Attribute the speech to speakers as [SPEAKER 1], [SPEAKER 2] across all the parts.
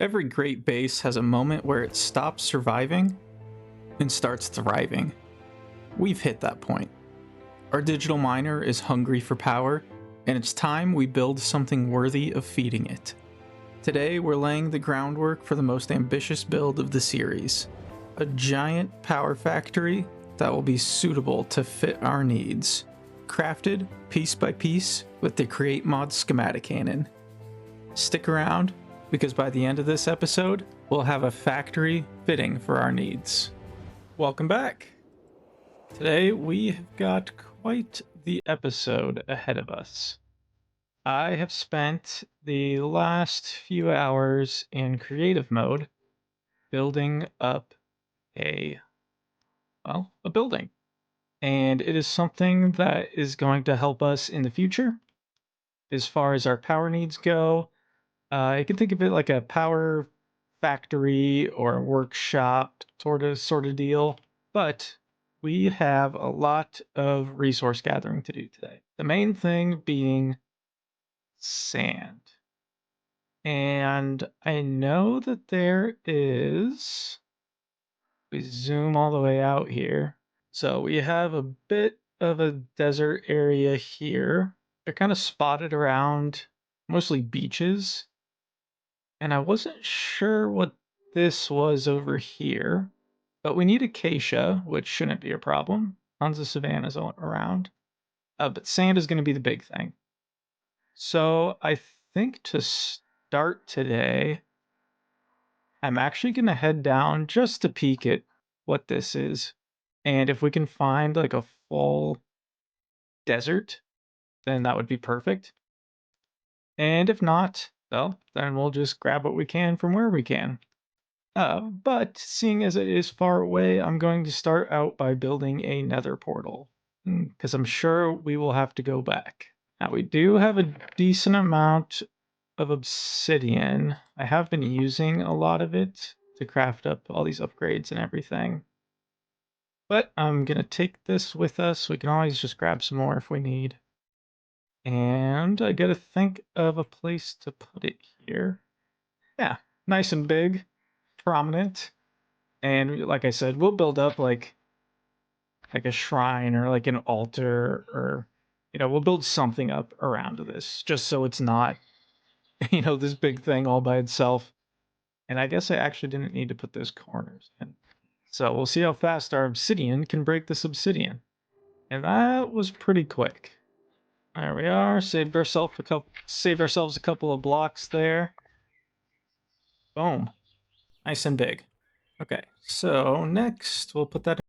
[SPEAKER 1] Every great base has a moment where it stops surviving and starts thriving. We've hit that point. Our digital miner is hungry for power, and it's time we build something worthy of feeding it. Today, we're laying the groundwork for the most ambitious build of the series, a giant power factory that will be suitable to fit our needs, crafted piece by piece with the Create Mod Schematicannon. Stick around, because by the end of this episode, we'll have a factory fitting for our needs. Welcome back! Today we have got quite the episode ahead of us. I have spent the last few hours in creative mode building up a building. And it is something that is going to help us in the future as far as our power needs go. You can think of it like a power factory or a workshop sort of deal, but we have a lot of resource gathering to do today. The main thing being sand. And I know that there is, we zoom all the way out here. So we have a bit of a desert area here. They're kind of spotted around mostly beaches. And I wasn't sure what this was over here, but we need acacia, which shouldn't be a problem. Tons of savannas around. But sand is going to be the big thing. So I think to start today, I'm actually going to head down just to peek at what this is. And if we can find like a full desert, then that would be perfect. And if not, well, then we'll just grab what we can from where we can. But seeing as it is far away, I'm going to start out by building a nether portal, because I'm sure we will have to go back. Now, we do have a decent amount of obsidian. I have been using a lot of it to craft up all these upgrades and everything. But I'm going to take this with us. We can always just grab some more if we need. And I got to think of a place to put it here. Yeah, nice and big, prominent. And like I said, we'll build up like a shrine or like an altar, or we'll build something up around this just so it's not this big thing all by itself. And I guess I actually didn't need to put those corners in. So we'll see how fast our obsidian can break this obsidian. And that was pretty quick. There we are. Saved ourselves a couple of blocks there. Boom. Nice and big. Okay, so next we'll put that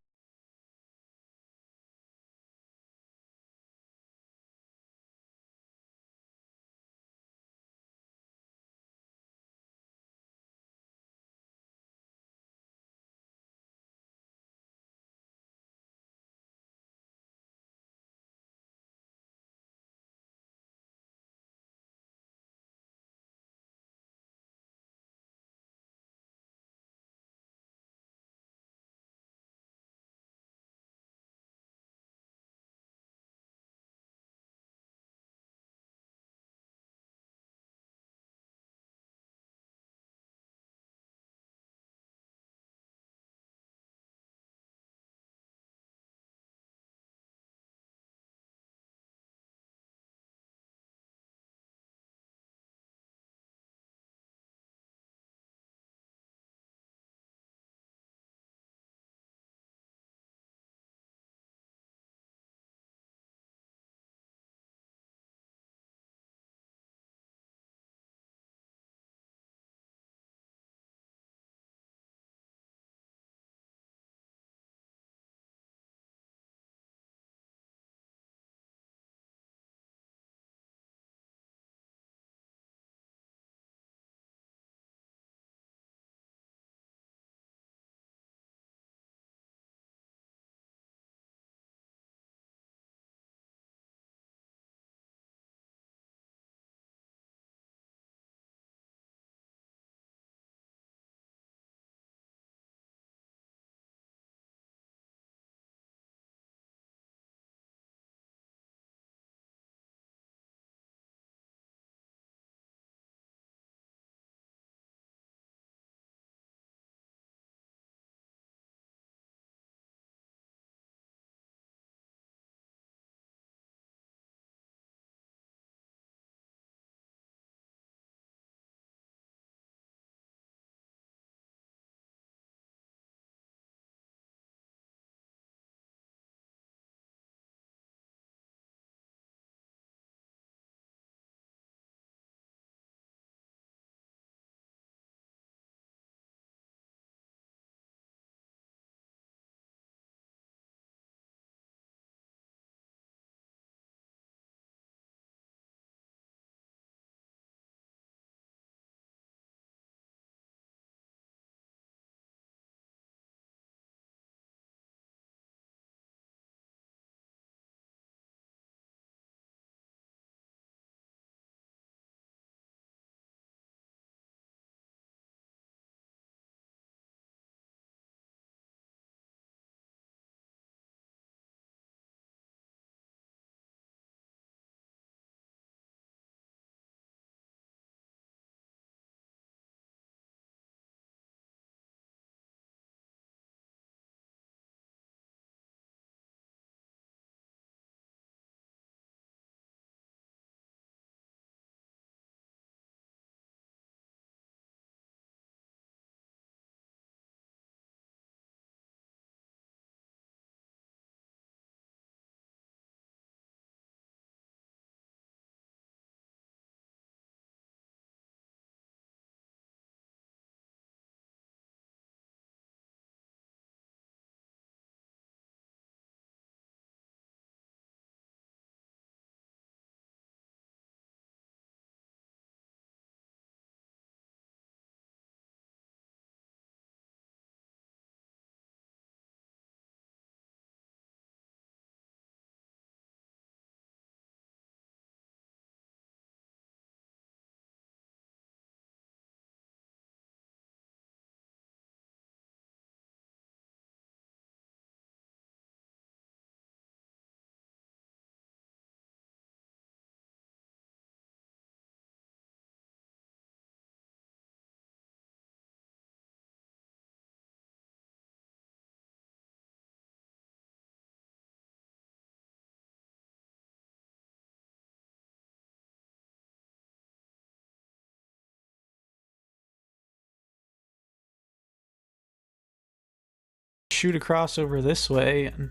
[SPEAKER 1] shoot across over this way and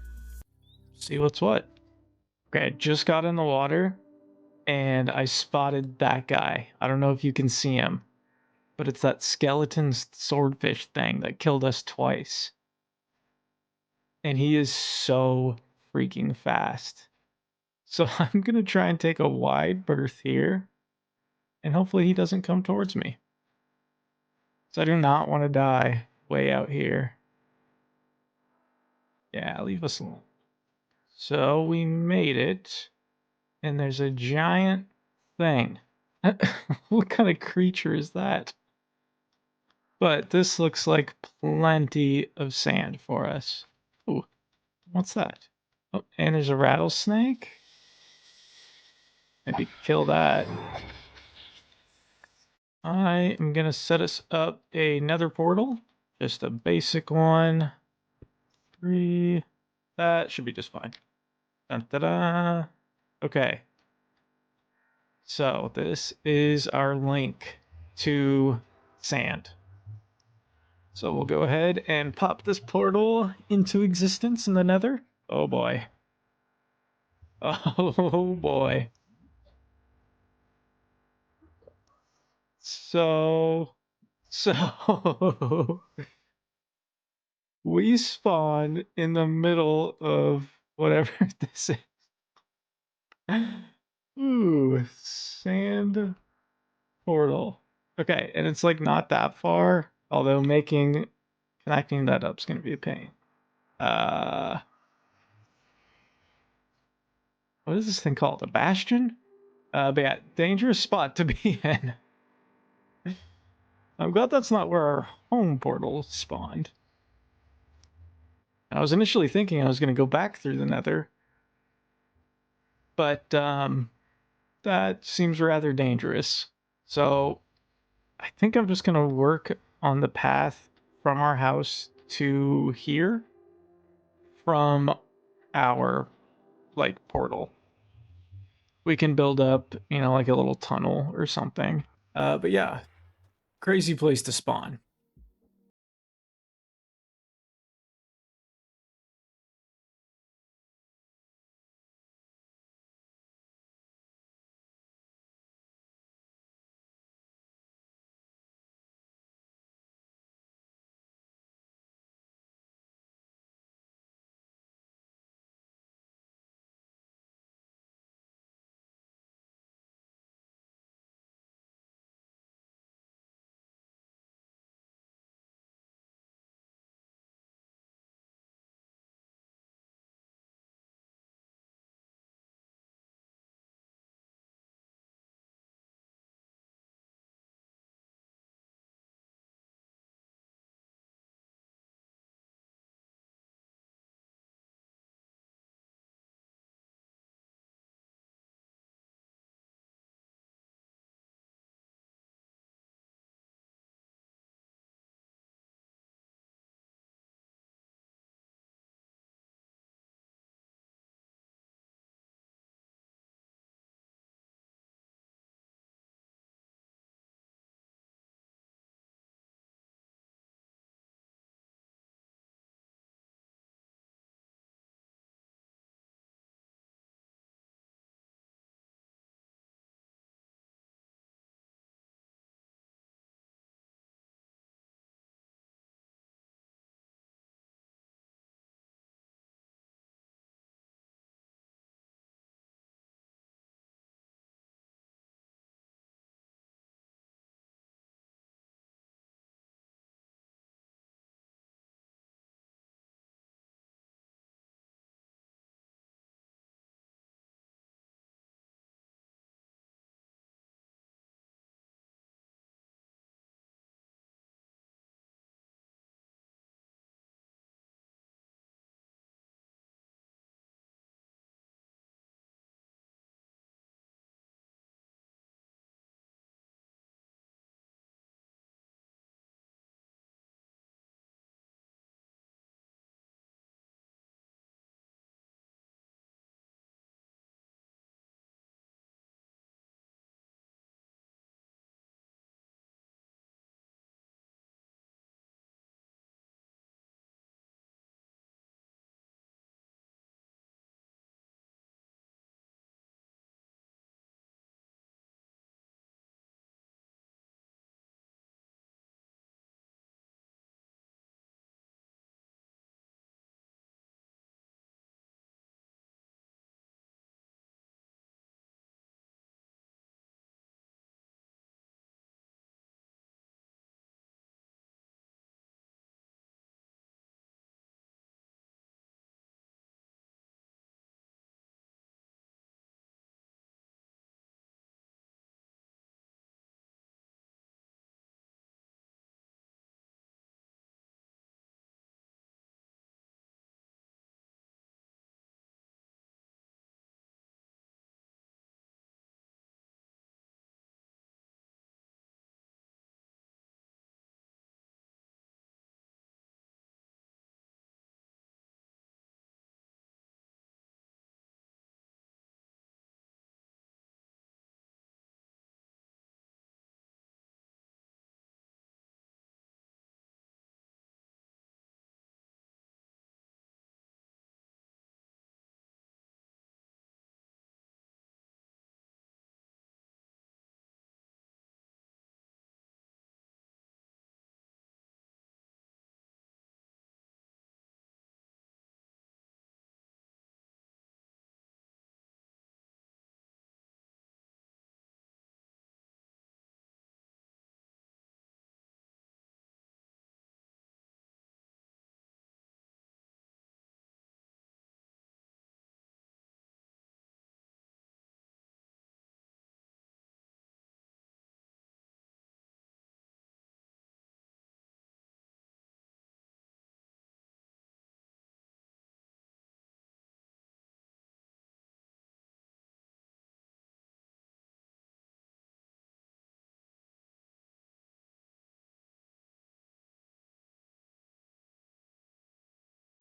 [SPEAKER 1] see what's what. Okay, I just got in the water and I spotted that guy. I don't know if you can see him, but it's that skeleton swordfish thing that killed us twice. And he is so freaking fast. So I'm going to try and take a wide berth here, and hopefully he doesn't come towards me. So I do not want to die way out here. Yeah, leave us alone. So we made it, and there's a giant thing. What kind of creature is that? But this looks like plenty of sand for us. Ooh, what's that? Oh, and there's a rattlesnake. Maybe kill that. I am gonna set us up a nether portal. Just a basic one. 3. That should be just fine. Dun, da, da. Okay. So this is our link to sand. So we'll go ahead and pop this portal into existence in the nether. Oh boy. Oh boy. So we spawn in the middle of whatever this is. Ooh, sand portal. Okay, and it's like not that far, although connecting that up is gonna be a pain. What is this thing called? A bastion? But yeah, dangerous spot to be in. I'm glad that's not where our home portal spawned. I was initially thinking I was gonna go back through the nether, but that seems rather dangerous. So I think I'm just gonna work on the path from our house to here from our like portal. We can build up, like a little tunnel or something. But yeah, crazy place to spawn.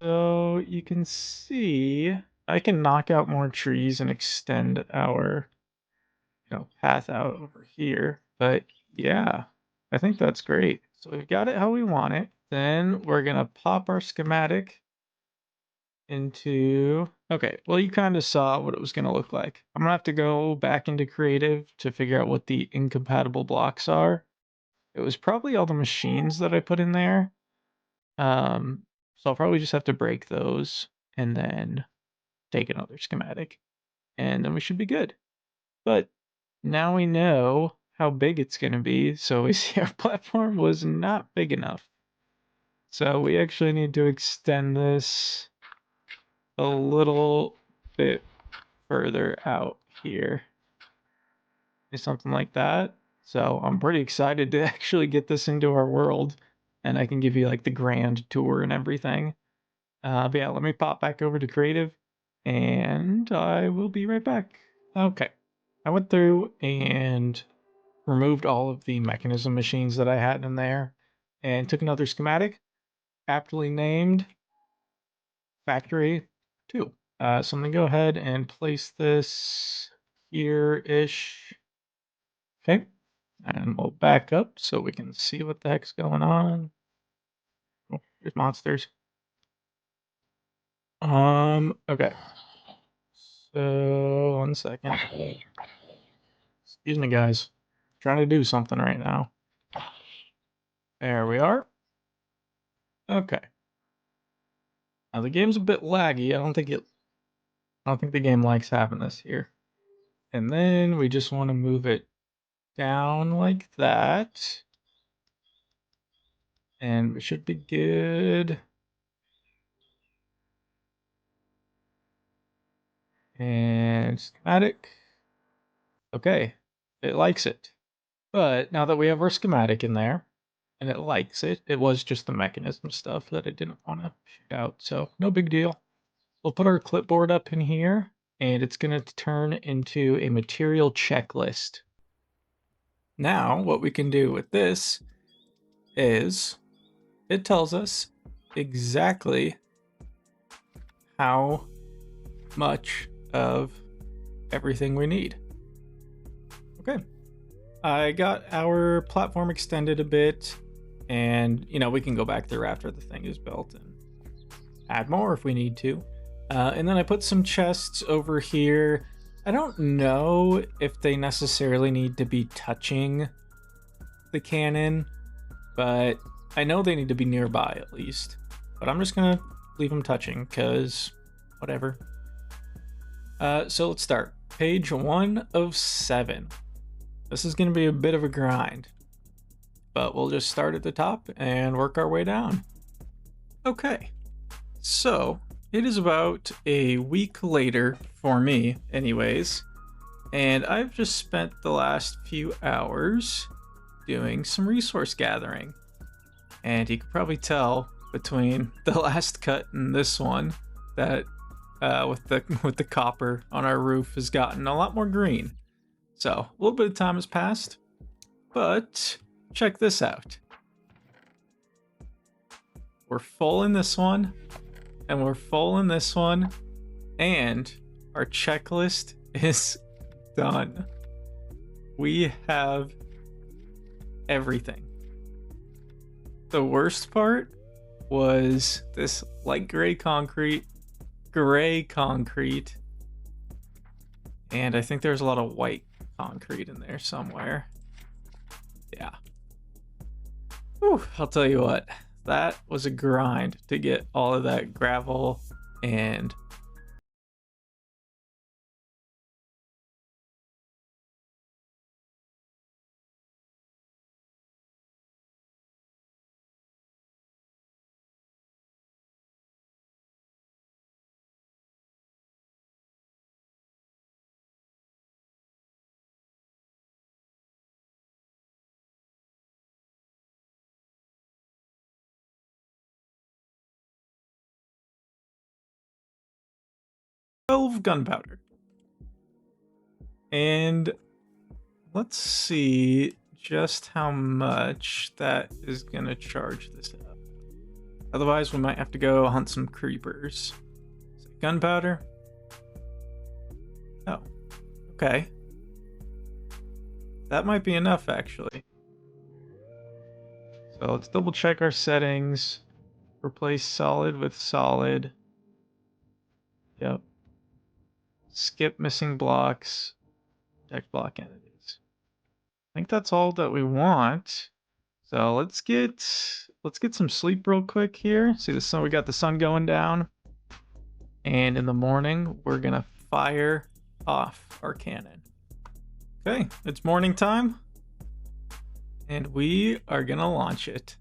[SPEAKER 1] So you can see I can knock out more trees and extend our path out over here. But yeah, I think that's great. So we've got it how we want it. Then we're gonna pop our schematic into, okay, well, you kind of saw what it was gonna look like. I'm gonna have to go back into creative to figure out what the incompatible blocks are. It was probably all the machines that I put in there. So I'll probably just have to break those and then take another schematic, and then we should be good. But now we know how big it's going to be, so we see our platform was not big enough. So we actually need to extend this a little bit further out here. Something like that. So I'm pretty excited to actually get this into our world, and I can give you like the grand tour and everything. But yeah, let me pop back over to creative and I will be right back. Okay. I went through and removed all of the mechanism machines that I had in there and took another schematic, aptly named Factory 2. So I'm going to go ahead and place this here-ish. Okay. And we'll back up so we can see what the heck's going on. Oh, there's monsters. Okay. So, one second. Excuse me, guys. Trying to do something right now. There we are. Okay. Now the game's a bit laggy. I don't think the game likes having this here. And then we just want to move it down like that. And we should be good. And schematic. Okay. It likes it. But now that we have our schematic in there, and it likes it, it was just the mechanism stuff that it didn't want to shoot out. So no big deal. We'll put our clipboard up in here, and it's going to turn into a material checklist. Now, what we can do with this is it tells us exactly how much of everything we need. Okay. I got our platform extended a bit, and, we can go back through after the thing is built and add more if we need to. And then I put some chests over here. I don't know if they necessarily need to be touching the cannon, but I know they need to be nearby at least. But I'm just gonna leave them touching, because whatever. So let's start. Page 1 of 7. This is gonna be a bit of a grind, but we'll just start at the top and work our way down. Okay, so it is about a week later for me anyways, and I've just spent the last few hours doing some resource gathering. And you can probably tell between the last cut and this one that with the copper on our roof has gotten a lot more green. So a little bit of time has passed, but check this out. We're full in this one, and we're full in this one, and our checklist is done. We have everything. The worst part was this light gray concrete, and I think there's a lot of white concrete in there somewhere. Yeah. Whew, I'll tell you what, that was a grind to get all of that gravel and gunpowder. And let's see just how much that is gonna charge this up. Otherwise, we might have to go hunt some creepers. Gunpowder? Oh, okay. That might be enough, actually. So let's double check our settings. Replace solid with solid. Yep. Skip missing blocks. Protect block entities. I think that's all that we want. So let's get some sleep real quick here. See the sun, we got the sun going down. And in the morning, we're gonna fire off our cannon. Okay, it's morning time. And we are gonna launch it.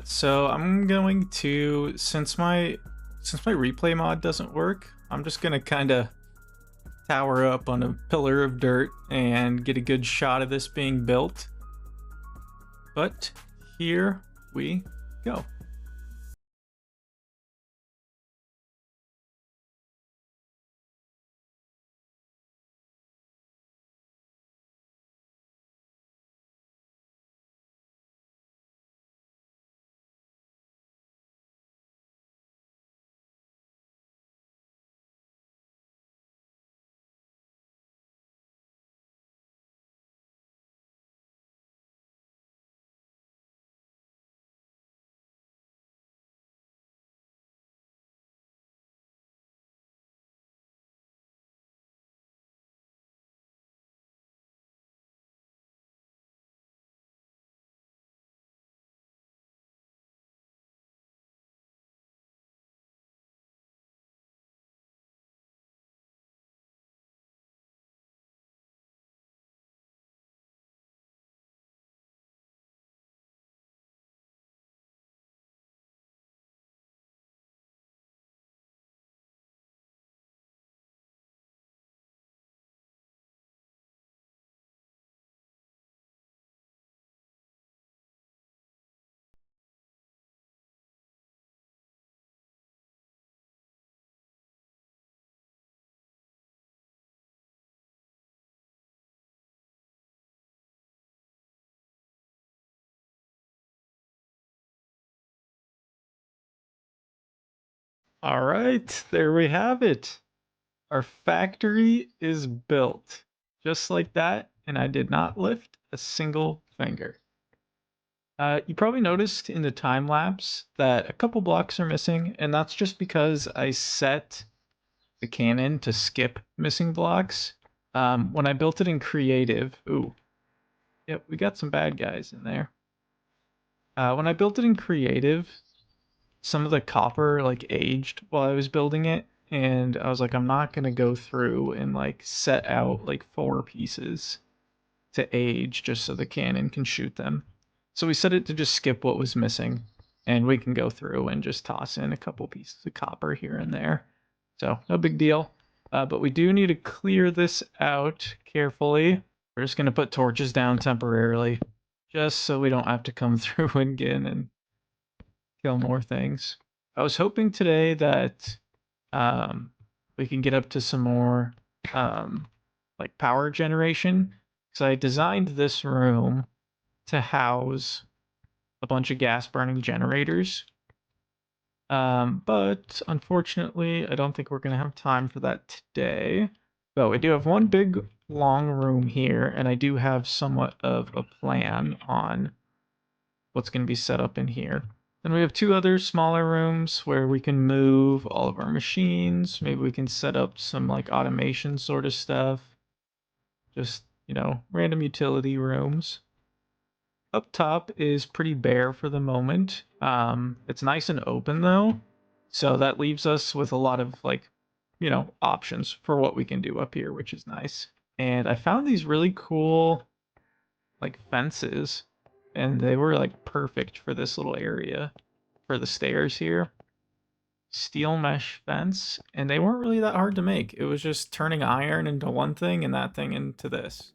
[SPEAKER 1] So I'm going to, since my replay mod doesn't work, I'm just gonna kind of tower up on a pillar of dirt and get a good shot of this being built. But here we go. All right, there we have it. Our factory is built just like that, and I did not lift a single finger. You probably noticed in the time lapse that a couple blocks are missing, and that's just because I set the cannon to skip missing blocks. When I built it in creative, yep, we got some bad guys in there. When I built it in creative, some of the copper like aged while I was building it, and I was like, I'm not gonna go through and like set out like 4 pieces to age just so the cannon can shoot them. So we set it to just skip what was missing, and we can go through and just toss in a couple pieces of copper here and there. So no big deal. But we do need to clear this out carefully. We're just gonna put torches down temporarily, just so we don't have to come through again and kill more things. I was hoping today that we can get up to some more like power generation, because I designed this room to house a bunch of gas burning generators. But unfortunately, I don't think we're gonna have time for that today. But we do have one big long room here, and I do have somewhat of a plan on what's going to be set up in here. Then we have 2 other smaller rooms where we can move all of our machines. Maybe we can set up some like automation sort of stuff. Just, random utility rooms. Up top is pretty bare for the moment. It's nice and open though. So that leaves us with a lot of like, options for what we can do up here, which is nice. And I found these really cool like fences, and they were like perfect for this little area for the stairs here. Steel mesh fence, and they weren't really that hard to make. It was just turning iron into one thing and that thing into this.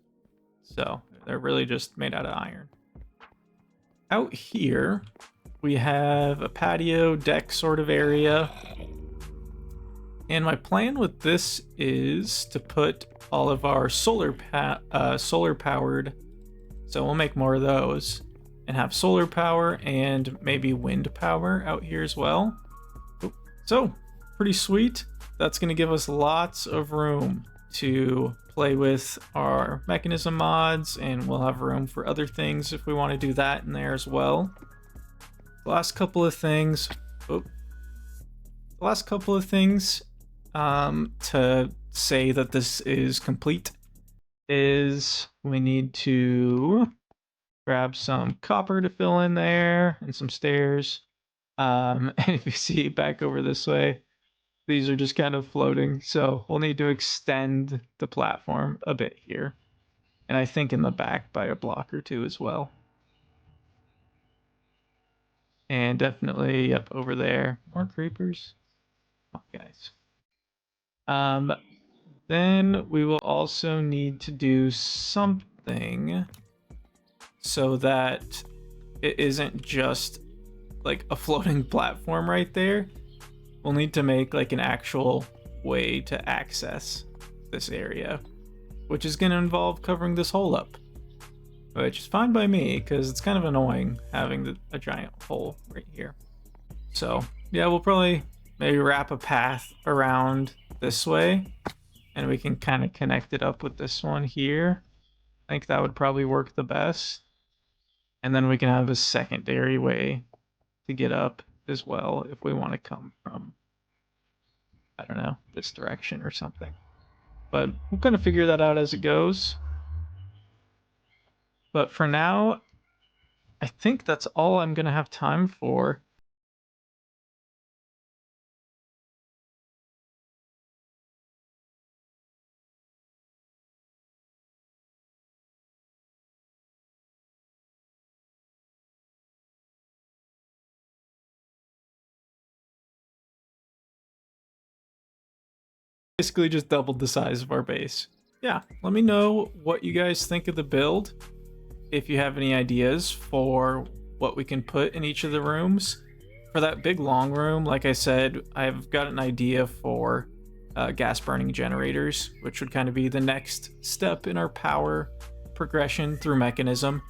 [SPEAKER 1] So they're really just made out of iron. Out here, we have a patio deck sort of area. And my plan with this is to put all of our solar powered, so we'll make more of those, and have solar power and maybe wind power out here as well. So pretty sweet. That's going to give us lots of room to play with our mechanism mods, and we'll have room for other things if we want to do that in there as well. The last couple of things to say that this is complete is we need to grab some copper to fill in there and some stairs. And if you see back over this way, these are just kind of floating, so we'll need to extend the platform a bit here. And I think in the back by a block or two as well. And definitely, yep, over there. More creepers. Oh, guys. Then we will also need to do something so that it isn't just like a floating platform right there. We'll need to make like an actual way to access this area, which is going to involve covering this hole up, which is fine by me because it's kind of annoying having a giant hole right here. So yeah, we'll probably maybe wrap a path around this way and we can kind of connect it up with this one here. I think that would probably work the best. And then we can have a secondary way to get up as well if we want to come from, I don't know, this direction or something. But we'll kind of figure that out as it goes. But for now, I think that's all I'm going to have time for. Basically just doubled the size of our base. Yeah, let me know what you guys think of the build. If you have any ideas for what we can put in each of the rooms. For that big long room, like I said, I've got an idea for gas burning generators, which would kind of be the next step in our power progression through Mekanism.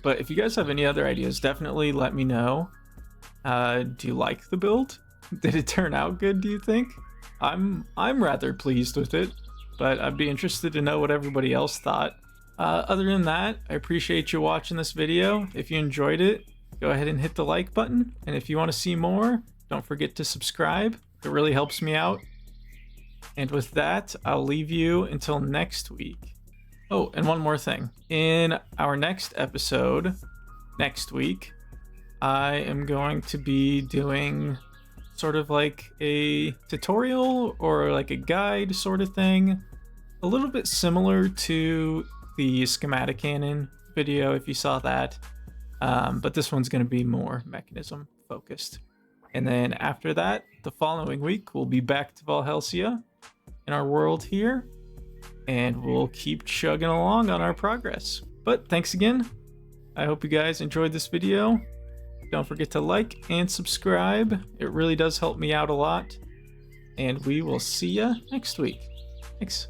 [SPEAKER 1] But if you guys have any other ideas, definitely let me know. Do you like the build? Did it turn out good, do you think? I'm rather pleased with it, but I'd be interested to know what everybody else thought. Other than that, I appreciate you watching this video. If you enjoyed it, go ahead and hit the like button. And if you want to see more, don't forget to subscribe. It really helps me out. And with that, I'll leave you until next week. Oh, and one more thing. In our next episode, next week, I am going to be doing sort of like a tutorial or like a guide sort of thing. A little bit similar to the Schematicannon video, if you saw that. But this one's going to be more mechanism focused. And then after that, the following week, we'll be back to Valhelsia in our world here. And we'll keep chugging along on our progress. But thanks again. I hope you guys enjoyed this video. Don't forget to like and subscribe. It really does help me out a lot. And we will see ya next week. Thanks.